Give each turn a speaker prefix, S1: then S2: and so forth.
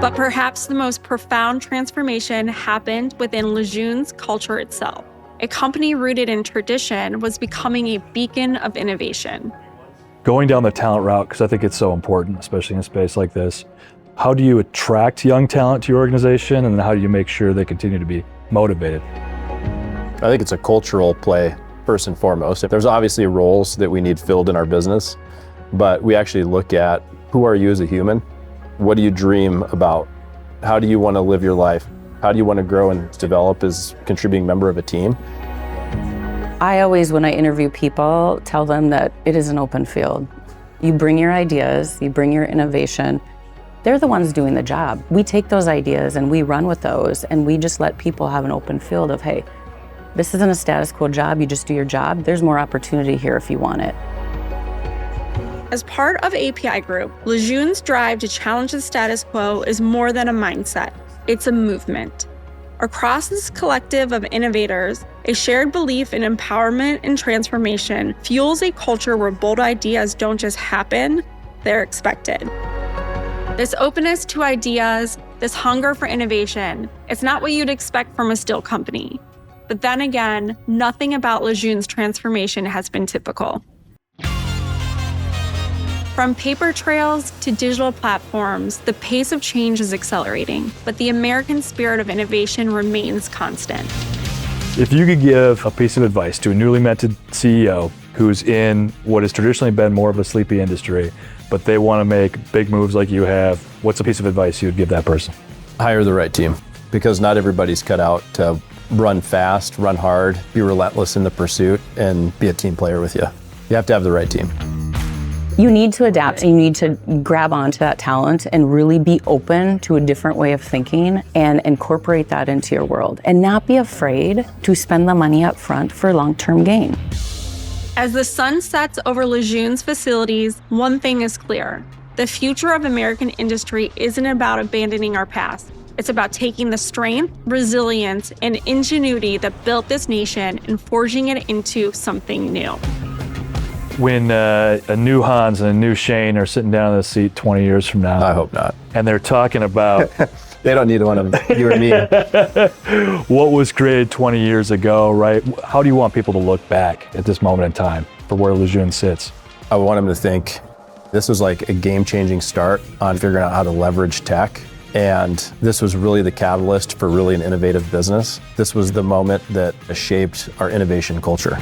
S1: But perhaps the most profound transformation happened within LeJeune's culture itself. A company rooted in tradition was becoming a beacon of innovation.
S2: Going down the talent route, because I think it's so important, especially in a space like this, how do you attract young talent to your organization, and how do you make sure they continue to be motivated?
S3: I think it's a cultural play, first and foremost. There's obviously roles that we need filled in our business, but we actually look at who are you as a human? What do you dream about? How do you want to live your life? How do you want to grow and develop as a contributing member of a team?
S4: I always, when I interview people, tell them that it is an open field. You bring your ideas, you bring your innovation. They're the ones doing the job. We take those ideas and we run with those, and we just let people have an open field of, hey, this isn't a status quo job, you just do your job. There's more opportunity here if you want it.
S1: As part of API Group, LeJeune's drive to challenge the status quo is more than a mindset. It's a movement. Across this collective of innovators, a shared belief in empowerment and transformation fuels a culture where bold ideas don't just happen, they're expected. This openness to ideas, this hunger for innovation, it's not what you'd expect from a steel company. But then again, nothing about LeJeune's transformation has been typical. From paper trails to digital platforms, the pace of change is accelerating, but the American spirit of innovation remains constant.
S2: If you could give a piece of advice to a newly minted CEO who's in what has traditionally been more of a sleepy industry, but they want to make big moves like you have, what's a piece of advice you would give that person?
S3: Hire the right team, because not everybody's cut out to run fast, run hard, be relentless in the pursuit, and be a team player with you. You have to have the right team.
S4: You need to adapt, and you need to grab onto that talent and really be open to a different way of thinking and incorporate that into your world, and not be afraid to spend the money up front for long-term gain.
S1: As the sun sets over LeJeune's facilities, one thing is clear. The future of American industry isn't about abandoning our past. It's about taking the strength, resilience, and ingenuity that built this nation and forging it into something new.
S2: When a new Hans and a new Shane are sitting down in the seat 20 years from now.
S3: I hope not.
S2: And they're talking about
S3: They don't need one of you or me.
S2: what was created 20 years ago, right? How do you want people to look back at this moment in time for where LeJeune sits?
S3: I want them to think this was like a game-changing start on figuring out how to leverage tech. And this was really the catalyst for really an innovative business. This was the moment that shaped our innovation culture.